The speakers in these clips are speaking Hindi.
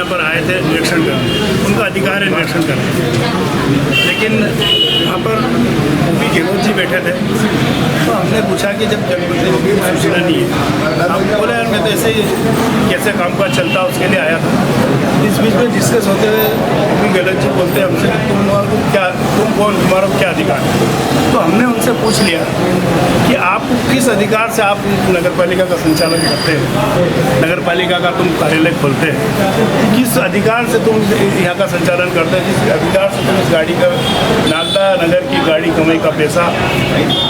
पर आए थे निरीक्षण करने, उनका अधिकार है निरीक्षण करने। लेकिन वहाँ पर ओपी गहलोत जी बैठे थे, तो हमने पूछा कि जब जनप्रतिनिधि की सूचना नहीं है, हम बोले यार मैं तो ऐसे ही कैसे कामकाज चलता उसके लिए आया था। इस बीच में डिस्कस होते हुए ओपी गहलोत जी बोलते हैं हमसे तुम कौन, तुम्हारा क्या अधिकार है। तो हमने उनसे पूछ लिया कि आप किस अधिकार से आप नगर पालिका का संचालन करते हैं, नगर पालिका का तुम कार्यालय खोलते हैं, किस अधिकार से तुम यहाँ का संचालन करते हैं, जिस अधिकार से तुम इस गाड़ी का नागदा नगर की गाड़ी कमाई का पैसा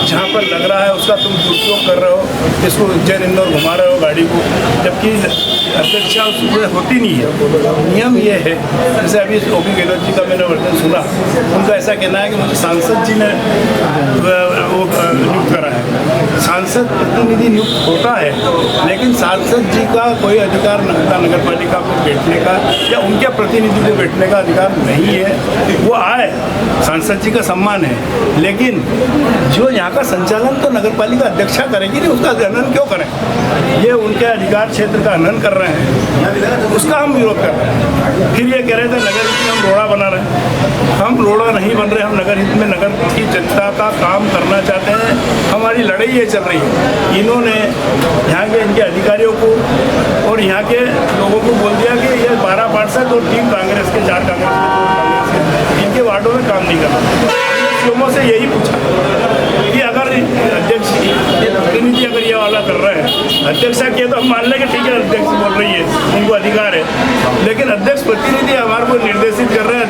जहाँ पर लग रहा है उसका तुम दुरुपयोग कर रहे हो, इसको उज्जैन इंदौर घुमा रहे हो गाड़ी को, जबकि अपेक्षा उसमें होती नहीं है। नियम ये है, जैसे अभी ओपी गहलोत जी का मैंने वर्णन सुना, उनका ऐसा कहना है कि मुझे सांसद जी ने वो नियुक्त करा है। सांसद प्रतिनिधि नियुक्त होता है, लेकिन सांसद जी का कोई अधिकार नगर पालिका को बैठने का या उनके प्रतिनिधि को बैठने का अधिकार नहीं है। वो आए, सांसद जी का सम्मान है, लेकिन जो यहाँ का संचालन तो नगर पालिका अध्यक्षा करेगी नहीं, उसका हनन क्यों करें? ये उनके अधिकार क्षेत्र का हनन कर रहे हैं, उसका हम विरोध कर रहे हैं। फिर ये कह रहे थे नगर हित में हम रोड़ा बना रहे हैं। हम रोड़ा नहीं बन रहे, हम नगर हित में नगर की जनता का काम करना चाहते हैं। हमारी लड़ाई ये चल रही है। इन्होंने यहाँ के इनके अधिकारियों को और यहाँ के लोगों को बोल दिया कि ये 12 पार्षद और 3 कांग्रेस के, 4 कांग्रेस के, इनके वार्डों में काम नहीं करना। लोगों से यही पूछा कि अगर अध्यक्ष प्रतिनिधि अगर ये वाला कर रहे हैं, अध्यक्षा किए तो हम मान लेंगे ठीक है, अध्यक्ष बोल रही है, उनको अधिकार है, लेकिन अध्यक्ष प्रतिनिधि हमारे को निर्देशित कर रहे हैं,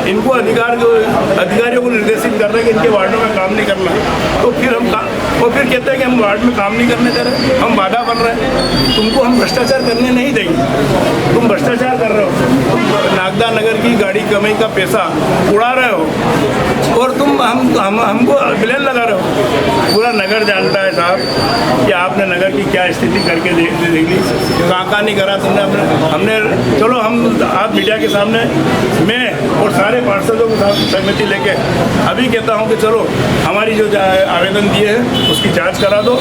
इनको अधिकारियों को निर्देशित कर रहे हैं कि इनके वार्डों में काम नहीं करना, तो फिर वो फिर कहते हैं कि हम वार्ड में काम नहीं करने दे रहे, हम बाधा बन रहे हैं, तुमको हम भ्रष्टाचार करने नहीं देंगे। तुम भ्रष्टाचार कर रहे हो, तुम नागदा नगर की गाड़ी कमाई का पैसा उड़ा रहे हो और तुम हमको ब्लेम लगा रहे हो। पूरा नगर जानता है साहब कि आपने नगर की क्या स्थिति करके देख ली, कहाँ नहीं करा तुमने। हमने चलो हम आप मीडिया के सामने मैं और सारे पार्षदों के साथ सहमति लेके अभी कहता हूँ कि चलो हमारी जो आवेदन दिए हैं उसकी जांच करा दो,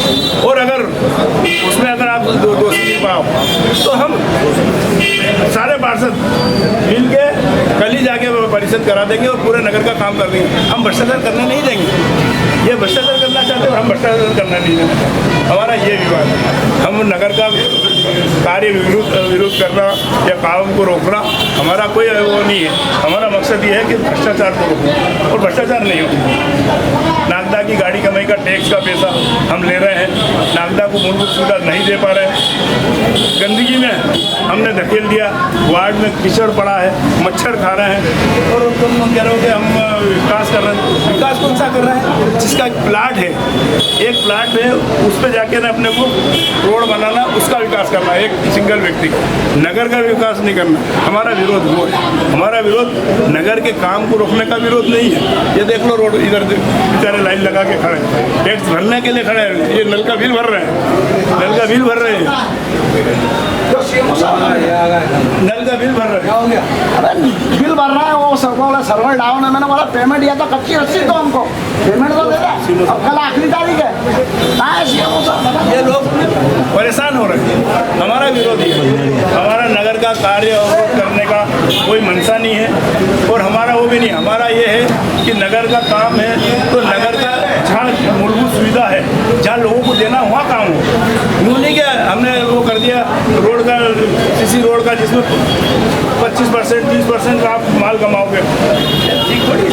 और अगर उसमें अगर आप दोषी नहीं पाओ तो हम सारे पार्षद मिल के कल ही जाके परिषद करा देंगे और पूरे नगर का काम कर देंगे। हम भ्रष्टाचार करने नहीं देंगे। ये भ्रष्टाचार करना चाहते हैं और हम भ्रष्टाचार करना नहीं देंगे। हमारा ये विवाद है। हम नगर का कार्य विरोध करना या काम को रोकना हमारा कोई वो नहीं है। हमारा मकसद ये है कि भ्रष्टाचार को रोकना, और भ्रष्टाचार नहीं हो। नागदा की गाड़ी कमाई का टैक्स का पैसा हम ले रहे हैं, नागदा को मूलभूत सुविधा नहीं दे पा रहे हैं, गंदगी में हमने धकेल दिया, वार्ड में कीचड़ पड़ा है, मच्छर खा रहे हैं, और तुम कह रहे हो कि हम विकास कर रहे हैं। विकास कौन सा कर रहे हैं? जिसका एक प्लाट है, उस पर जाके ना अपने को रोड बनाना, उसका विकास करना है एक सिंगल व्यक्ति को, नगर का विकास नहीं करना। हमारा विरोध वो है। हमारा विरोध नगर के काम को रोकने का विरोध नहीं है। ये देख लो रोड, इधर बेचारे लाइन लगा के खड़े, टैक्स भरने के लिए खड़े हैं, ये नल का बिल भर रहे हैं, नल का बिल भर रहे हैं, नल का बिल भर रहे हैं। अरे बिल भर रहा है, वो सर्वर डाउन है। मैंने बोला पेमेंट दिया था, कच्ची रसीद दो हमको, पेमेंट तो दे दे। अब कल आखिरी तारीख है, ये लोग परेशान हो रहे हैं। हमारा विरोध है। हमारा नगर का कार्य करने का कोई मंशा नहीं है, और हमारा वो भी नहीं। हमारा ये है कि नगर का काम है तो नगर का जहाँ मूलभूत सुविधा है, जहाँ लोगों को देना वहाँ काम हो। यूँ नहीं क्या हमने वो कर दिया रोड का, सीसी रोड का, जिसमें 25% 30% आप माल कमाओगे, ठीक थोड़ी।